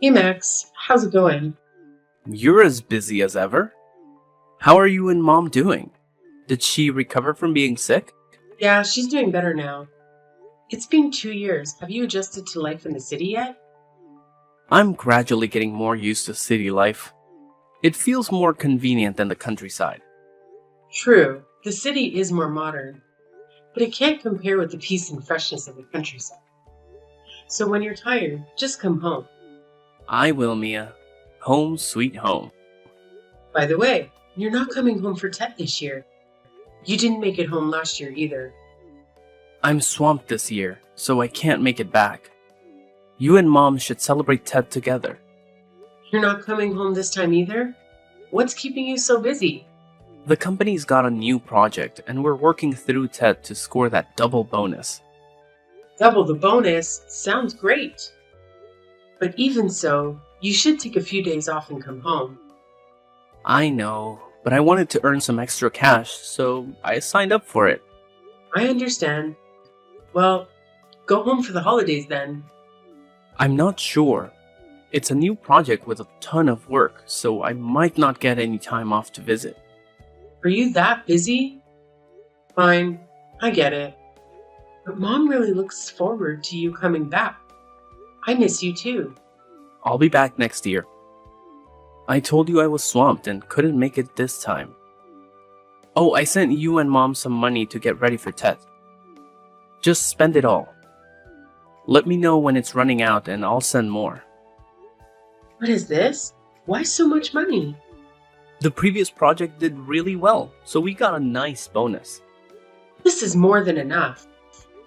Hey Max, how's it going? You're as busy as ever. How are you and mom doing? Did she recover from being sick? Yeah, she's doing better now. It's been 2 years. Have you adjusted to life in the city yet? I'm gradually getting more used to city life. It feels more convenient than the countryside. True, the city is more modern, but it can't compare with the peace and freshness of the countryside. So when you're tired, just come home. I will, Mia. Home sweet home. By the way, you're not coming home for Tet this year. You didn't make it home last year either. I'm swamped this year, so I can't make it back. You and mom should celebrate Ted together. You're not coming home this time either? What's keeping you so busy? The company's got a new project, and we're working through Ted to score that double bonus. Double the bonus sounds great. But even so, you should take a few days off and come home. I know, but I wanted to earn some extra cash, so I signed up for it. I understand. Well, go home for the holidays then. I'm not sure. It's a new project with a ton of work, so I might not get any time off to visit. Are you that busy? Fine, I get it. But Mom really looks forward to you coming back. I miss you too. I'll be back next year. I told you I was swamped and couldn't make it this time. Oh, I sent you and mom some money to get ready for Tet. Just spend it all. Let me know when it's running out and I'll send more. What is this? Why so much money? The previous project did really well, so we got a nice bonus. This is more than enough.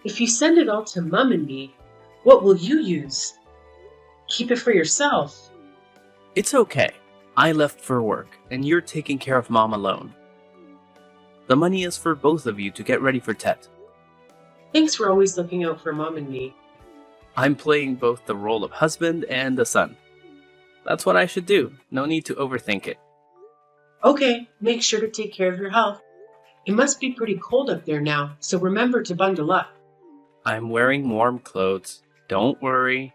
If you send it all to Mum and me, what will you use? Keep it for yourself. It's okay. I left for work, and you're taking care of mom alone. The money is for both of you to get ready for Tet. Thanks for always looking out for Mom and me. I'm playing both the role of husband and the son. That's what I should do. No need to overthink it. Okay, make sure to take care of your health. It must be pretty cold up there now, so remember to bundle up. I'm wearing warm clothes. Don't worry.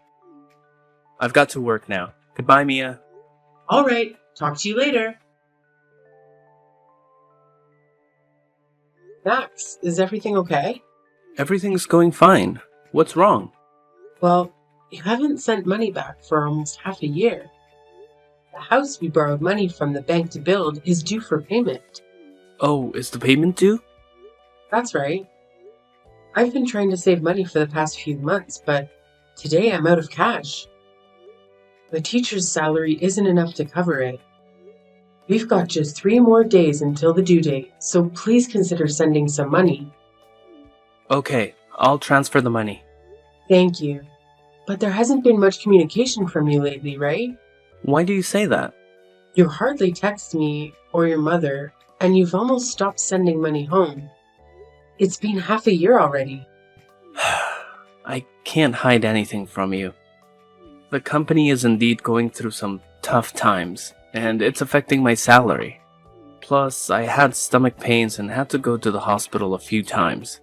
I've got to work now. Goodbye, Mia. All right, talk to you later. Max, is everything okay? Everything's going fine. What's wrong? Well, you haven't sent money back for almost half a year. The house we borrowed money from the bank to build is due for payment. Oh, is the payment due? That's right. I've been trying to save money for the past few months, but today I'm out of cash. The teacher's salary isn't enough to cover it. We've got just 3 more days until the due date, so please consider sending some money. Okay, I'll transfer the money. Thank you. But there hasn't been much communication from you lately, right? Why do you say that? You hardly text me or your mother, and you've almost stopped sending money home. It's been half a year already. I can't hide anything from you. The company is indeed going through some tough times, and it's affecting my salary. Plus, I had stomach pains and had to go to the hospital a few times.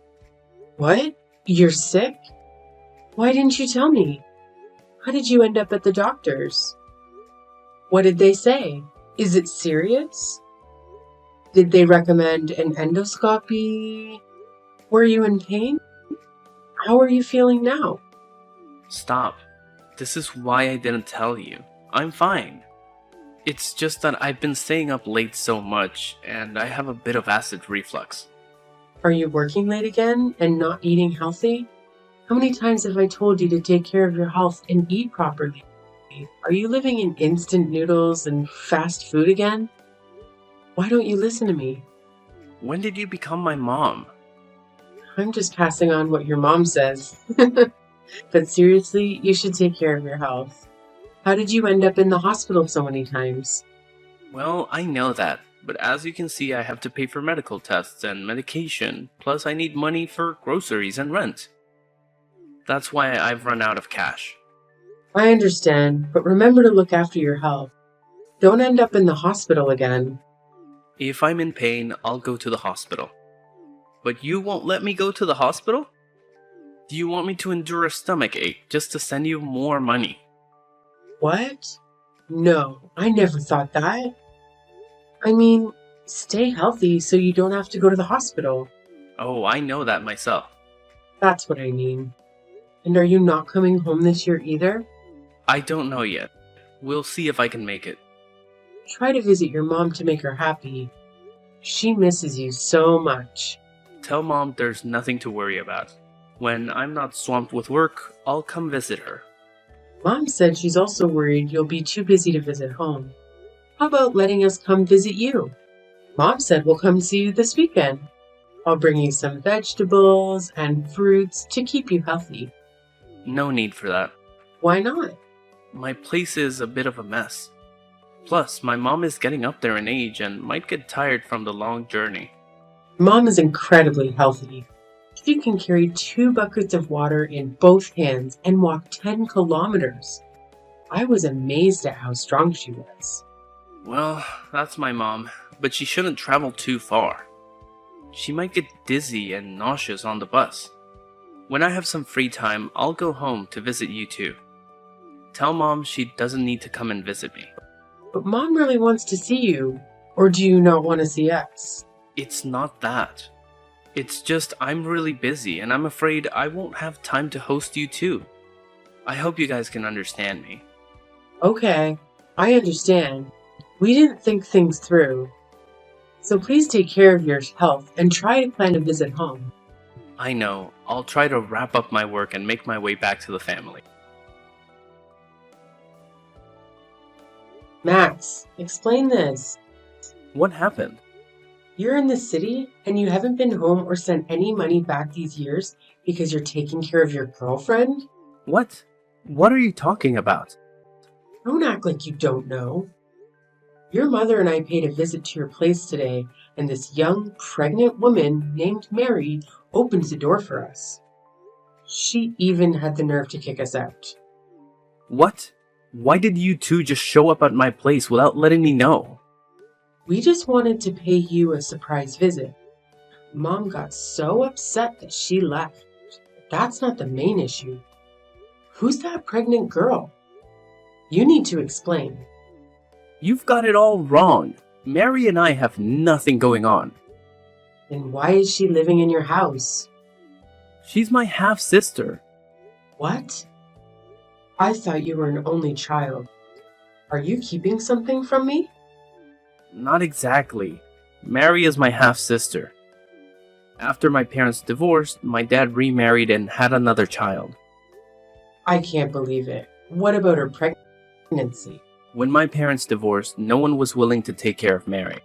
What? You're sick? Why didn't you tell me? How did you end up at the doctor's? What did they say? Is it serious? Did they recommend an endoscopy? Were you in pain? How are you feeling now? Stop. This is why I didn't tell you. I'm fine. It's just that I've been staying up late so much, and I have a bit of acid reflux. Are you working late again and not eating healthy? How many times have I told you to take care of your health and eat properly? Are you living in instant noodles and fast food again? Why don't you listen to me? When did you become my mom? I'm just passing on what your mom says. But seriously, you should take care of your health. How did you end up in the hospital so many times? Well, I know that, but as you can see, I have to pay for medical tests and medication, plus I need money for groceries and rent. That's why I've run out of cash. I understand, but remember to look after your health. Don't end up in the hospital again. If I'm in pain, I'll go to the hospital. But you won't let me go to the hospital? Do you want me to endure a stomach ache just to send you more money? What? No, I never thought that. I mean, stay healthy so you don't have to go to the hospital. Oh, I know that myself. That's what I mean. And are you not coming home this year either? I don't know yet. We'll see if I can make it. Try to visit your mom to make her happy. She misses you so much. Tell Mom there's nothing to worry about. When I'm not swamped with work, I'll come visit her. Mom said she's also worried you'll be too busy to visit home. How about letting us come visit you? Mom said we'll come see you this weekend. I'll bring you some vegetables and fruits to keep you healthy. No need for that. Why not? My place is a bit of a mess. Plus, my mom is getting up there in age and might get tired from the long journey. Mom is incredibly healthy. She can carry 2 buckets of water in both hands and walk 10 kilometers. I was amazed at how strong she was. Well, that's my mom, but she shouldn't travel too far. She might get dizzy and nauseous on the bus. When I have some free time, I'll go home to visit you too. Tell Mom she doesn't need to come and visit me. But Mom really wants to see you. Or do you not want to see us? It's not that. It's just I'm really busy and I'm afraid I won't have time to host you too. I hope you guys can understand me. Okay, I understand. We didn't think things through. So please take care of your health and try to plan a visit home. I know. I'll try to wrap up my work and make my way back to the family. Max, explain this. What happened? You're in the city and you haven't been home or sent any money back these years because you're taking care of your girlfriend? What? What are you talking about? Don't act like you don't know. Your mother and I paid a visit to your place today, and this young, pregnant woman named Mary opened the door for us. She even had the nerve to kick us out. What? Why did you two just show up at my place without letting me know? We just wanted to pay you a surprise visit. Mom got so upset that she left. That's not the main issue. Who's that pregnant girl? You need to explain. You've got it all wrong. Mary and I have nothing going on. And why is she living in your house? She's my half-sister. What? I thought you were an only child. Are you keeping something from me? Not exactly. Mary is my half-sister. After my parents divorced, my dad remarried and had another child. I can't believe it. What about her pregnancy? When my parents divorced, no one was willing to take care of Mary.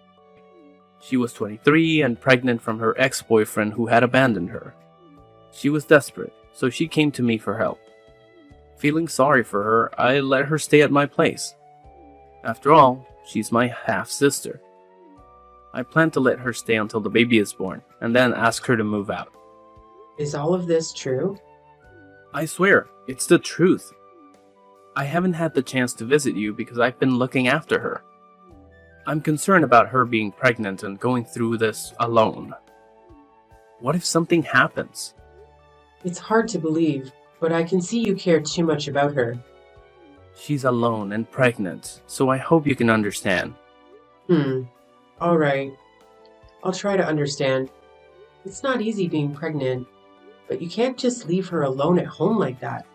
She was 23 and pregnant from her ex-boyfriend who had abandoned her. She was desperate, so she came to me for help. Feeling sorry for her, I let her stay at my place. After all, she's my half-sister. I plan to let her stay until the baby is born, and then ask her to move out. Is all of this true? I swear, it's the truth. I haven't had the chance to visit you because I've been looking after her. I'm concerned about her being pregnant and going through this alone. What if something happens? It's hard to believe, but I can see you care too much about her. She's alone and pregnant, so I hope you can understand. All right. I'll try to understand. It's not easy being pregnant, but you can't just leave her alone at home like that.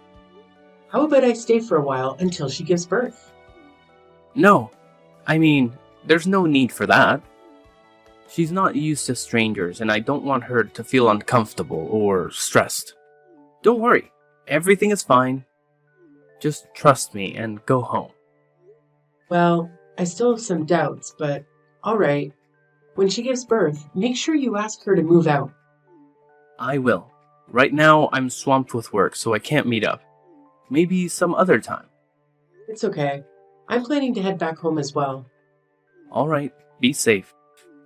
How about I stay for a while until she gives birth? No, I mean, there's no need for that. She's not used to strangers, and I don't want her to feel uncomfortable or stressed. Don't worry, everything is fine. Just trust me and go home. Well, I still have some doubts, but all right. When she gives birth, make sure you ask her to move out. I will. Right now, I'm swamped with work, so I can't meet up. Maybe some other time. It's okay. I'm planning to head back home as well. Alright, be safe.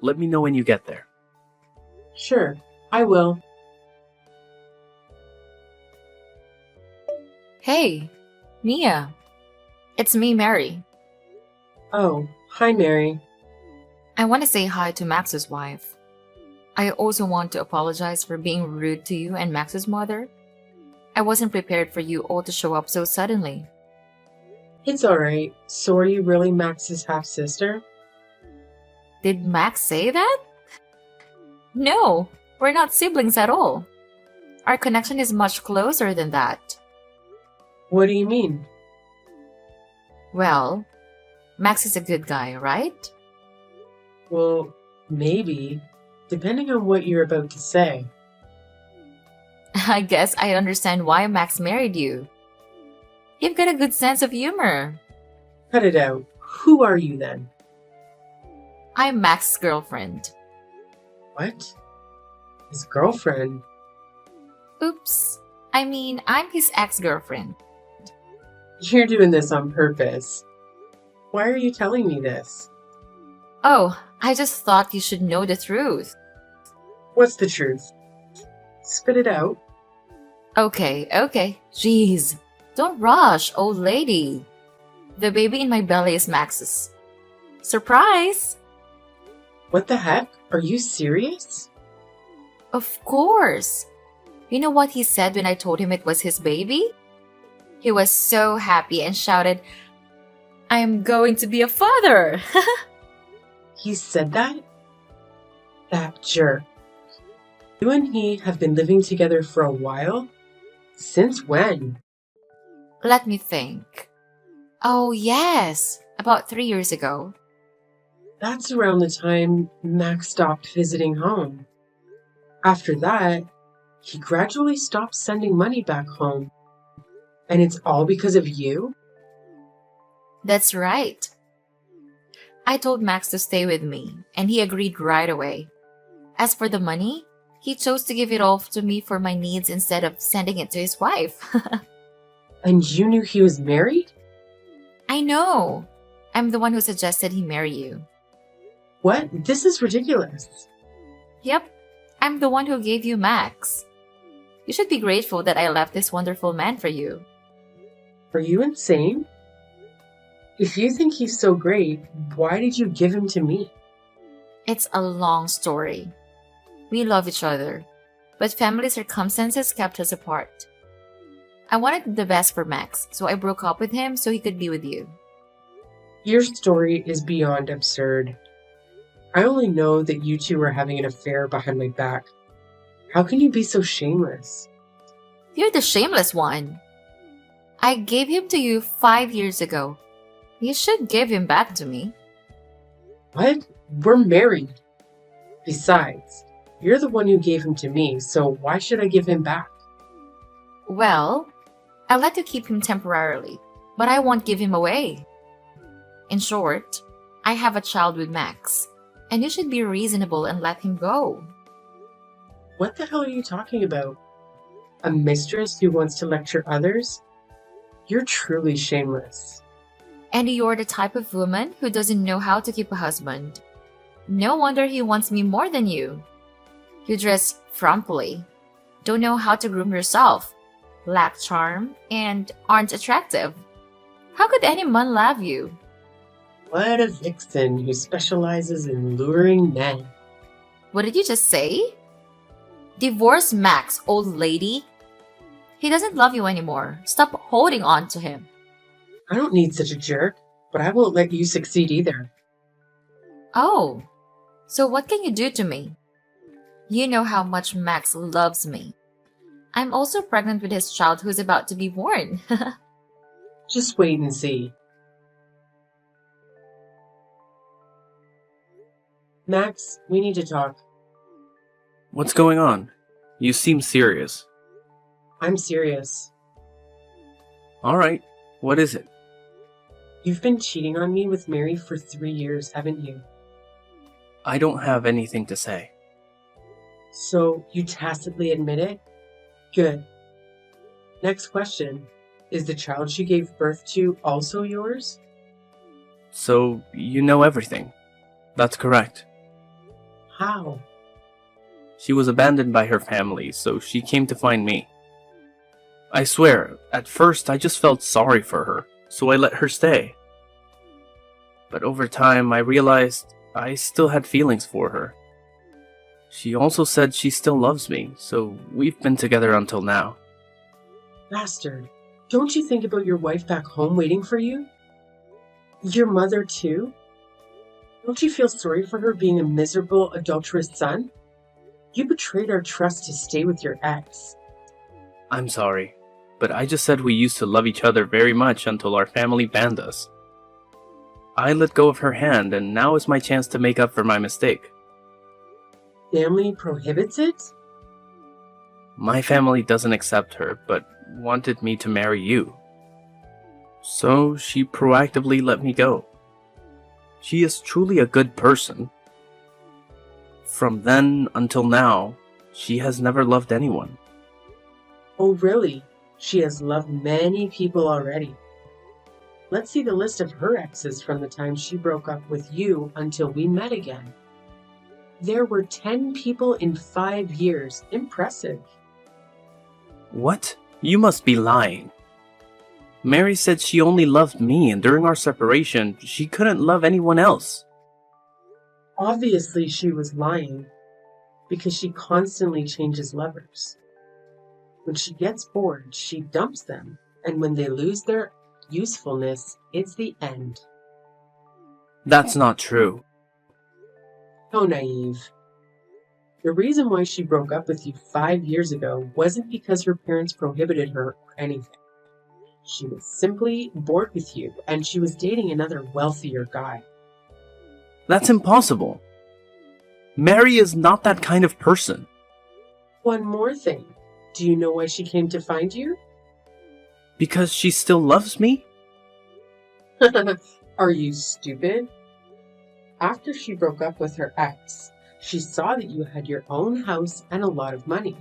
Let me know when you get there. Sure, I will. Hey, Mia. It's me, Mary. Oh, hi, Mary. I want to say hi to Max's wife. I also want to apologize for being rude to you and Max's mother. I wasn't prepared for you all to show up so suddenly. It's alright. So are you really Max's half-sister? Did Max say that? No, we're not siblings at all. Our connection is much closer than that. What do you mean? Well, Max is a good guy, right? Well, maybe, depending on what you're about to say. I guess I understand why Max married you. You've got a good sense of humor. Cut it out. Who are you then? I'm Max's girlfriend. What? His girlfriend? Oops. I mean, I'm his ex-girlfriend. You're doing this on purpose. Why are you telling me this? Oh, I just thought you should know the truth. What's the truth? Spit it out. Okay. Jeez. Don't rush, old lady. The baby in my belly is Max's. Surprise! What the heck? Are you serious? Of course. You know what he said when I told him it was his baby? He was so happy and shouted, "I'm going to be a father!" He said that? That jerk. You and he have been living together for a while? Since when? Let me think. Oh, yes. About 3 years ago. That's around the time Max stopped visiting home. After that, he gradually stopped sending money back home. And it's all because of you? That's right. I told Max to stay with me, and he agreed right away. As for the money, he chose to give it all to me for my needs instead of sending it to his wife. And you knew he was married? I know. I'm the one who suggested he marry you. What? This is ridiculous. Yep, I'm the one who gave you Max. You should be grateful that I left this wonderful man for you. Are you insane? If you think he's so great, why did you give him to me? It's a long story. We love each other, but family circumstances kept us apart. I wanted the best for Max, so I broke up with him so he could be with you. Your story is beyond absurd. I only know that you two were having an affair behind my back. How can you be so shameless? You're the shameless one. I gave him to you 5 years ago. You should give him back to me. What? We're married. Besides, you're the one who gave him to me, so why should I give him back? Well, I'll let you keep him temporarily, but I won't give him away. In short, I have a child with Max, and you should be reasonable and let him go. What the hell are you talking about? A mistress who wants to lecture others? You're truly shameless. And you're the type of woman who doesn't know how to keep a husband. No wonder he wants me more than you. You dress frumpily, don't know how to groom yourself, lack charm, and aren't attractive. How could any man love you? What a vixen who specializes in luring men. What did you just say? Divorce Max, old lady. He doesn't love you anymore. Stop holding on to him. I don't need such a jerk, but I won't let you succeed either. Oh, so what can you do to me? You know how much Max loves me. I'm also pregnant with his child who's about to be born. Just wait and see. Max, we need to talk. What's going on? You seem serious. I'm serious. Alright, what is it? You've been cheating on me with Mary for 3 years, haven't you? I don't have anything to say. So you tacitly admit it? Good. Next question. Is the child she gave birth to also yours? So, you know everything. That's correct. How? She was abandoned by her family, so she came to find me. I swear, at first I just felt sorry for her, so I let her stay. But over time, I realized I still had feelings for her. She also said she still loves me, so we've been together until now. Bastard. Don't you think about your wife back home waiting for you? Your mother, too? Don't you feel sorry for her being a miserable, adulterous son? You betrayed our trust to stay with your ex. I'm sorry, but I just said we used to love each other very much until our family banned us. I let go of her hand, and now is my chance to make up for my mistake. Family prohibits it? My family doesn't accept her, but wanted me to marry you. So she proactively let me go. She is truly a good person. From then until now, she has never loved anyone. Oh, really? She has loved many people already. Let's see the list of her exes from the time she broke up with you until we met again. There were 10 people in 5 years. Impressive. What? You must be lying. Mary said she only loved me, and during our separation, she couldn't love anyone else. Obviously, she was lying because she constantly changes lovers. When she gets bored, she dumps them, and when they lose their usefulness, it's the end. That's not true. So naive. The reason why she broke up with you 5 years ago wasn't because her parents prohibited her or anything. She was simply bored with you, and she was dating another wealthier guy. That's impossible. Mary is not that kind of person. One more thing. Do you know why she came to find you? Because she still loves me? Are you stupid? After she broke up with her ex, she saw that you had your own house and a lot of money.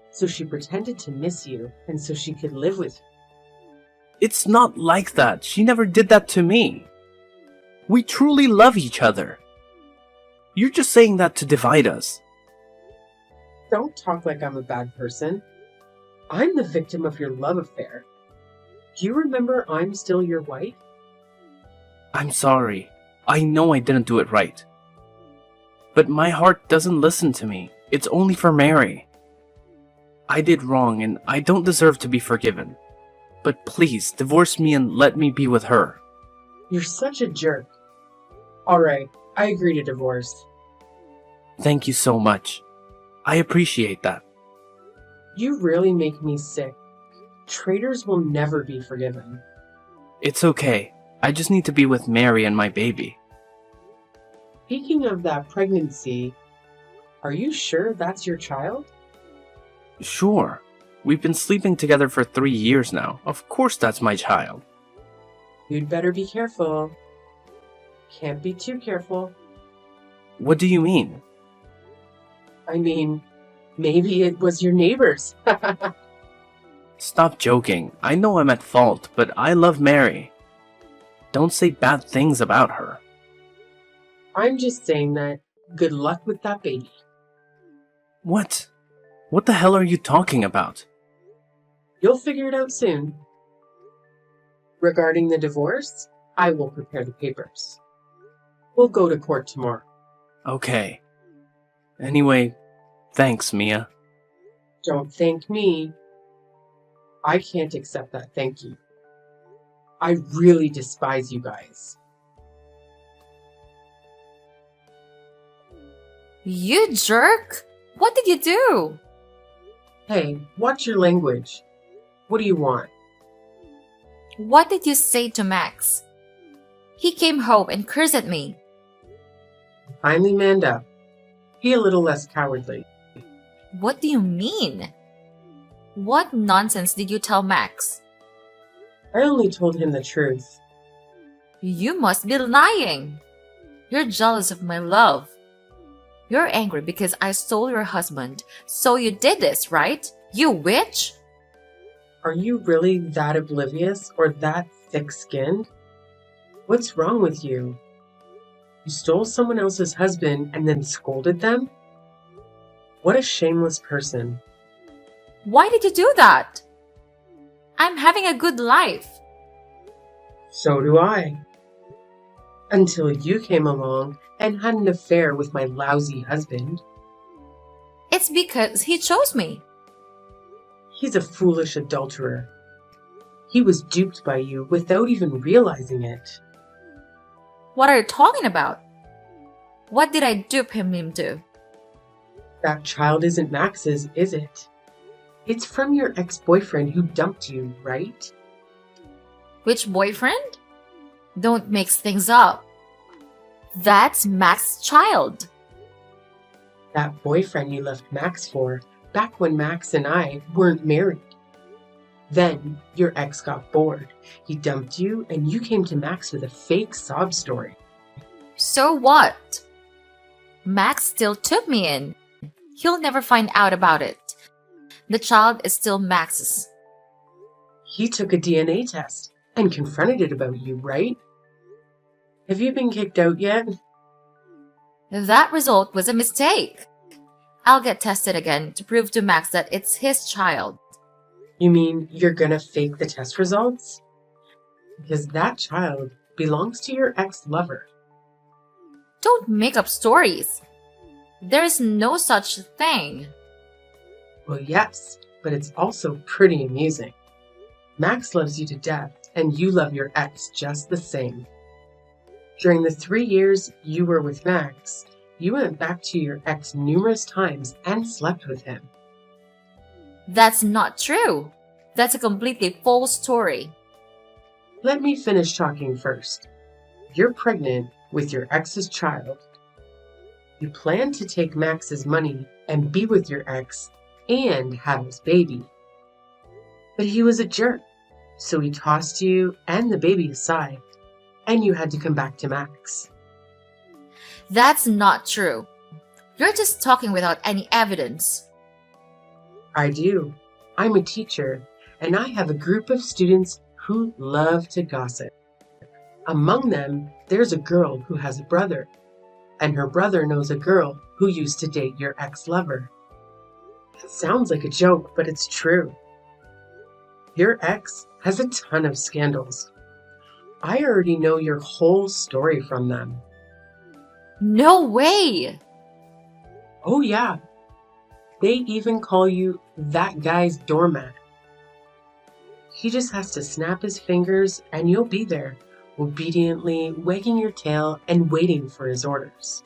So she pretended to miss you, and so she could live with you. It's not like that. She never did that to me. We truly love each other. You're just saying that to divide us. Don't talk like I'm a bad person. I'm the victim of your love affair. Do you remember I'm still your wife? I'm sorry. I know I didn't do it right. But my heart doesn't listen to me. It's only for Mary. I did wrong and I don't deserve to be forgiven. But please, divorce me and let me be with her. You're such a jerk. All right, I agree to divorce. Thank you so much. I appreciate that. You really make me sick. Traitors will never be forgiven. It's okay. I just need to be with Mary and my baby. Speaking of that pregnancy, are you sure that's your child? Sure. We've been sleeping together for 3 years now. Of course that's my child. You'd better be careful. Can't be too careful. What do you mean? I mean, maybe it was your neighbor's. Stop joking. I know I'm at fault, but I love Mary. Don't say bad things about her. I'm just saying that good luck with that baby. What? What the hell are you talking about? You'll figure it out soon. Regarding the divorce, I will prepare the papers. We'll go to court tomorrow. Okay. Anyway, thanks, Mia. Don't thank me. I can't accept that thank you. I really despise you guys. You jerk! What did you do? Hey, watch your language. What do you want? What did you say to Max? He came home and cursed at me. Finally manned up. Be a little less cowardly. What do you mean? What nonsense did you tell Max? I only told him the truth. You must be lying. You're jealous of my love. You're angry because I stole your husband. So you did this, right? You witch? Are you really that oblivious or that thick-skinned? What's wrong with you? You stole someone else's husband and then scolded them? What a shameless person. Why did you do that? I'm having a good life. So do I. Until you came along and had an affair with my lousy husband. It's because he chose me. He's a foolish adulterer. He was duped by you without even realizing it. What are you talking about? What did I dupe him into? That child isn't Max's, is it? It's from your ex-boyfriend who dumped you, right? Which boyfriend? Don't mix things up. That's Max's child. That boyfriend you left Max for back when Max and I weren't married. Then your ex got bored. He dumped you and you came to Max with a fake sob story. So what? Max still took me in. He'll never find out about it. The child is still Max's. He took a DNA test and confronted it about you, right? Have you been kicked out yet? That result was a mistake. I'll get tested again to prove to Max that it's his child. You mean you're gonna fake the test results? Because that child belongs to your ex-lover. Don't make up stories. There is no such thing. Well, yes, but it's also pretty amusing. Max loves you to death, and you love your ex just the same. During the 3 years you were with Max, you went back to your ex numerous times and slept with him. That's not true. That's a completely false story. Let me finish talking first. You're pregnant with your ex's child. You plan to take Max's money and be with your ex and have his baby. But he was a jerk, so he tossed you and the baby aside, and you had to come back to Max. That's not true. You're just talking without any evidence. I do. I'm a teacher, and I have a group of students who love to gossip. Among them, there's a girl who has a brother, and her brother knows a girl who used to date your ex-lover. It sounds like a joke, but it's true. Your ex has a ton of scandals. I already know your whole story from them. No way! Oh yeah. They even call you that guy's doormat. He just has to snap his fingers and you'll be there, obediently wagging your tail and waiting for his orders.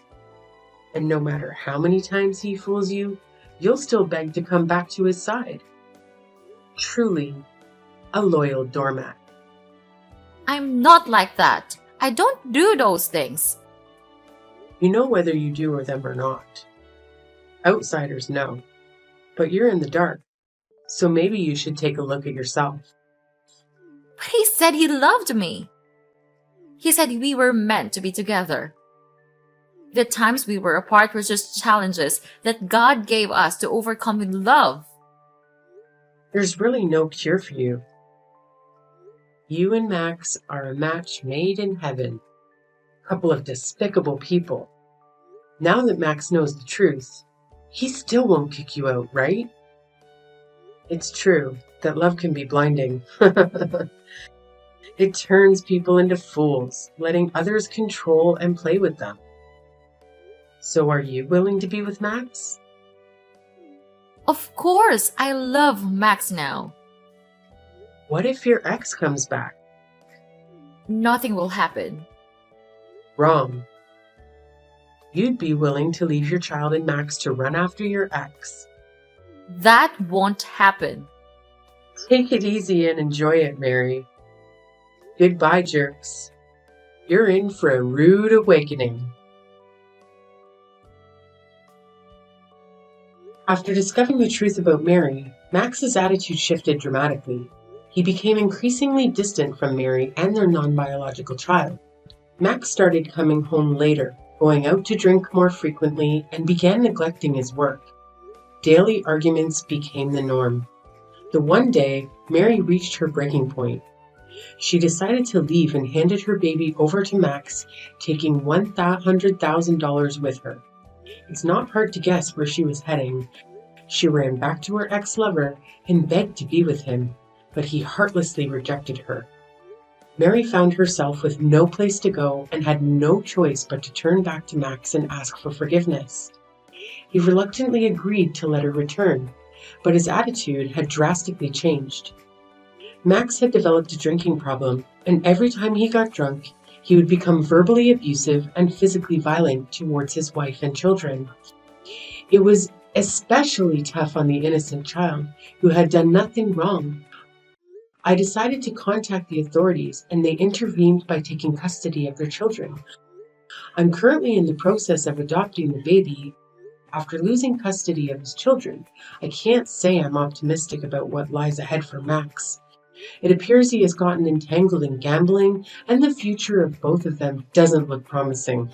And no matter how many times he fools you, you'll still beg to come back to his side. Truly, a loyal doormat. I'm not like that. I don't do those things. You know whether you do them or not. Outsiders know, but you're in the dark, so maybe you should take a look at yourself. But he said he loved me. He said we were meant to be together. The times we were apart were just challenges that God gave us to overcome with love. There's really no cure for you. You and Max are a match made in heaven. A couple of despicable people. Now that Max knows the truth, he still won't kick you out, right? It's true that love can be blinding. It turns people into fools, letting others control and play with them. So are you willing to be with Max? Of course, I love Max now. What if your ex comes back? Nothing will happen. Wrong. You'd be willing to leave your child and Max to run after your ex. That won't happen. Take it easy and enjoy it, Mary. Goodbye, jerks. You're in for a rude awakening. After discovering the truth about Mary, Max's attitude shifted dramatically. He became increasingly distant from Mary and their non-biological child. Max started coming home later, going out to drink more frequently, and began neglecting his work. Daily arguments became the norm. The one day, Mary reached her breaking point. She decided to leave and handed her baby over to Max, taking $100,000 with her. It's not hard to guess where she was heading. She ran back to her ex-lover and begged to be with him, but he heartlessly rejected her. Mary found herself with no place to go and had no choice but to turn back to Max and ask for forgiveness. He reluctantly agreed to let her return, but his attitude had drastically changed. Max had developed a drinking problem, and every time he got drunk, He would become verbally abusive and physically violent towards his wife and children. It was especially tough on the innocent child who had done nothing wrong. I decided to contact the authorities, and they intervened by taking custody of their children. I'm currently in the process of adopting the baby. After losing custody of his children, I can't say I'm optimistic about what lies ahead for Max. It appears he has gotten entangled in gambling, and the future of both of them doesn't look promising.